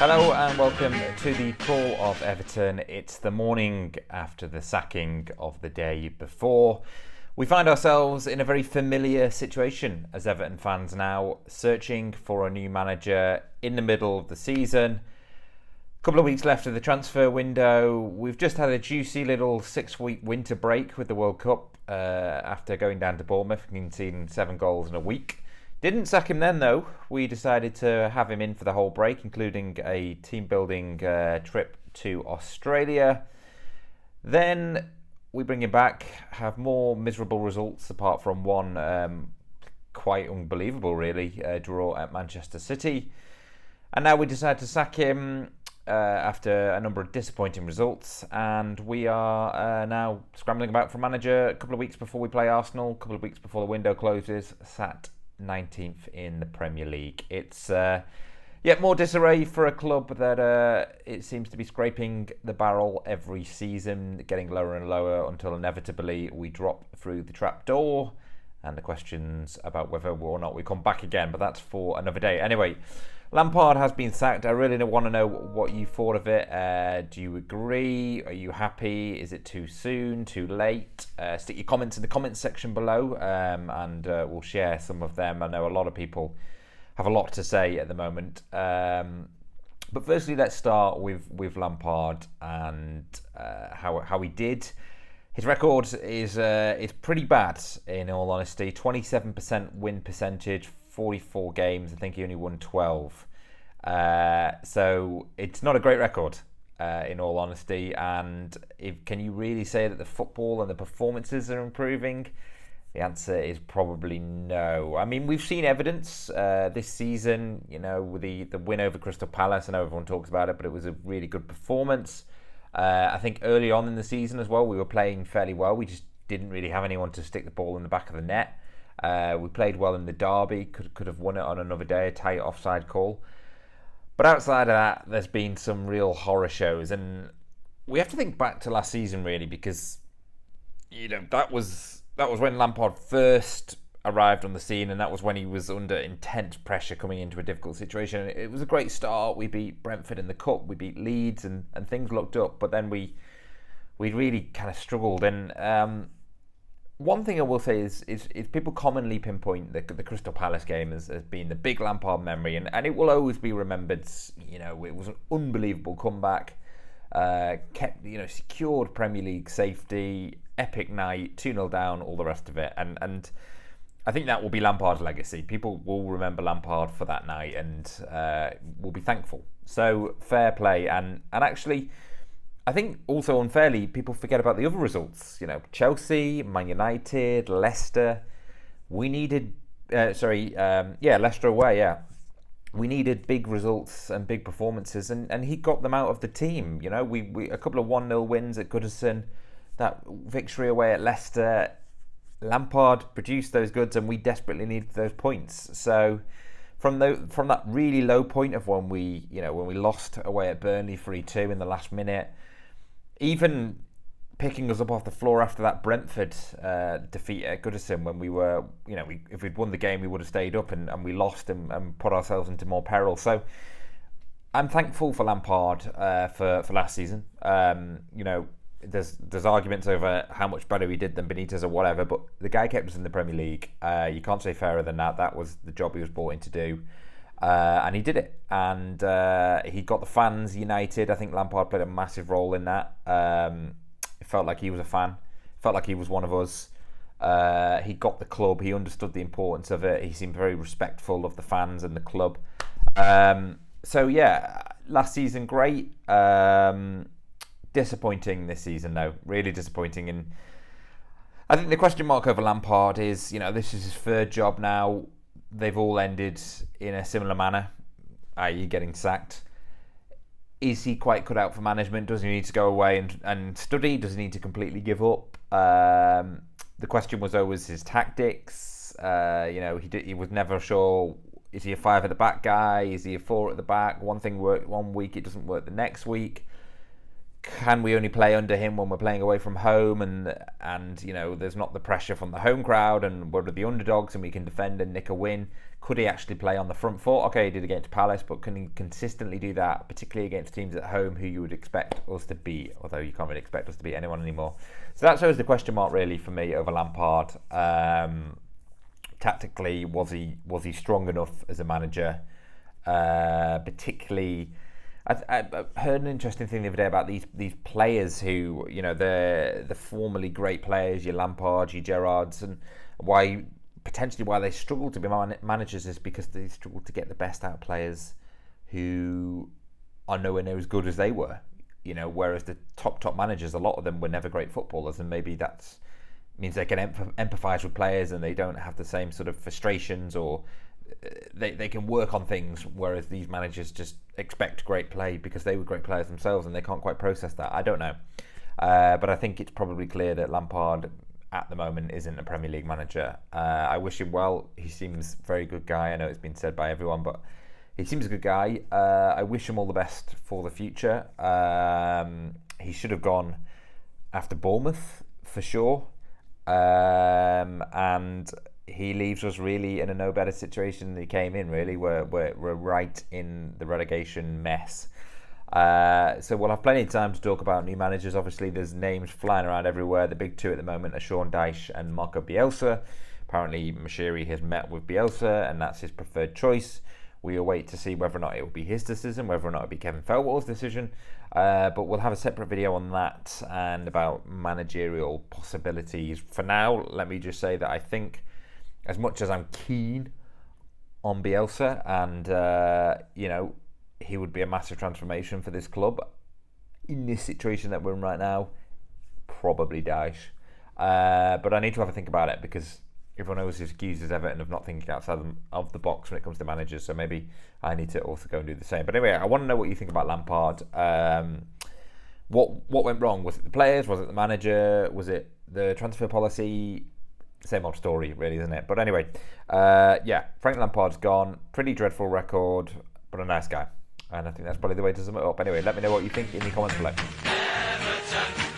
Hello and welcome to the call of Everton. It's the morning after the sacking of the day before. We find ourselves in a very familiar situation as Everton fans now, searching for a new manager in the middle of the season. A couple of weeks left of the transfer window. We've just had a juicy little 6-week winter break with the World Cup after going down to Bournemouth and conceding 7 goals in a week. Didn't sack him then though. We decided to have him in for the whole break, including a team building trip to Australia. Then we bring him back, have more miserable results apart from one quite unbelievable really, draw at Manchester City. And now we decide to sack him after a number of disappointing results, and we are now scrambling about for a manager a couple of weeks before we play Arsenal, a couple of weeks before the window closes, sat 19th in the Premier League. It's yet more disarray for a club that it seems to be scraping the barrel every season, getting lower and lower until inevitably we drop through the trap door, and the questions about whether or not we come back again, but that's for another day. Anyway, Lampard has been sacked. I really want to know what you thought of it. Do you agree? Are you happy? Is it too soon? Too late? Stick your comments in the comments section below, and we'll share some of them. I know a lot of people have a lot to say at the moment. But firstly, let's start with Lampard and how he did. His record is pretty bad, in all honesty. 27% win percentage, 44 games. I think he only won 12. So it's not a great record, in all honesty. And can you really say that the football and the performances are improving? The answer is probably no. I mean, we've seen evidence this season, you know, with the win over Crystal Palace. I know everyone talks about it, but it was a really good performance. I think early on in the season as well, we were playing fairly well. We just didn't really have anyone to stick the ball in the back of the net. We played well in the derby, could have won it on another day, a tight offside call. But outside of that, there's been some real horror shows. And we have to think back to last season, really, because, you know, that was when Lampard first arrived on the scene, and that was when he was under intense pressure coming into a difficult situation. It was a great start. We beat Brentford in the Cup, we beat Leeds, and things looked up, but then we really kind of struggled. And one thing I will say is people commonly pinpoint the Crystal Palace game as being the big Lampard memory, and it will always be remembered. You know, it was an unbelievable comeback, secured Premier League safety, epic night, 2-0 down, all the rest of it, and I think that will be Lampard's legacy. People will remember Lampard for that night and will be thankful. So fair play. And actually, I think also unfairly, people forget about the other results. You know, Chelsea, Man United, Leicester. We needed, Leicester away, yeah. We needed big results and big performances, and he got them out of the team. You know, we a couple of 1-0 wins at Goodison, that victory away at Leicester. Lampard produced those goods, and we desperately needed those points. So, from that really low point of when we lost away at Burnley 3-2 in the last minute, even picking us up off the floor after that Brentford defeat at Goodison, when we were, if we'd won the game, we would have stayed up, and we lost and put ourselves into more peril. So, I'm thankful for Lampard for last season. There's arguments over how much better he did than Benitez or whatever, but the guy kept us in the Premier League. You can't say fairer than that. That was the job he was brought in to do, and he did it. And he got the fans united. I think Lampard played a massive role in that. It felt like he was a fan. It felt like he was one of us. He got the club. He understood the importance of it. He seemed very respectful of the fans and the club. So yeah, last season great. Disappointing this season, though. Really disappointing. And I think the question mark over Lampard is, this is his third job now. They've all ended in a similar manner, i.e. getting sacked. Is he quite cut out for management? Does he need to go away and study? Does he need to completely give up? The question was always his tactics. He was never sure, is he a 5 at the back guy? Is he a 4 at the back? One thing worked one week, it doesn't work the next week. Can we only play under him when we're playing away from home, and there's not the pressure from the home crowd, and we're the underdogs and we can defend and nick a win? Could he actually play on the front foot? Okay, he did against Palace, but can he consistently do that, particularly against teams at home who you would expect us to beat, although you can't really expect us to beat anyone anymore. So that shows the question mark really for me over Lampard. Tactically, was he strong enough as a manager? Particularly, I heard an interesting thing the other day about these players who, the formerly great players, your Lampards, your Gerrards, and why they struggle to be managers is because they struggle to get the best out of players who are nowhere near as good as they were. Whereas the top managers, a lot of them were never great footballers, and maybe that means they can empathise with players and they don't have the same sort of frustrations, or they can work on things, whereas these managers just expect great play because they were great players themselves and they can't quite process that. I don't know. But I think it's probably clear that Lampard at the moment isn't a Premier League manager. I wish him well. He seems a very good guy. I know it's been said by everyone, but he seems a good guy. I wish him all the best for the future. He should have gone after Bournemouth for sure. And he leaves us really in a no better situation than he came in, really. We're right in the relegation mess. So we'll have plenty of time to talk about new managers. Obviously, there's names flying around everywhere. The big two at the moment are Sean Dyche and Marco Bielsa. Apparently, Mashiri has met with Bielsa, and that's his preferred choice. We await to see whether or not it will be his decision, whether or not it will be Kevin Feltwell's decision. But we'll have a separate video on that and about managerial possibilities. For now, let me just say that I think, as much as I'm keen on Bielsa and, he would be a massive transformation for this club, in this situation that we're in right now, probably Dyche. But I need to have a think about it because everyone always accuses Everton of not thinking outside of the box when it comes to managers, so maybe I need to also go and do the same. But anyway, I want to know what you think about Lampard. What went wrong? Was it the players? Was it the manager? Was it the transfer policy? Same old story, really, isn't it? But anyway, Frank Lampard's gone. Pretty dreadful record, but a nice guy. And I think that's probably the way to sum it up. Anyway, let me know what you think in the comments below. Everton.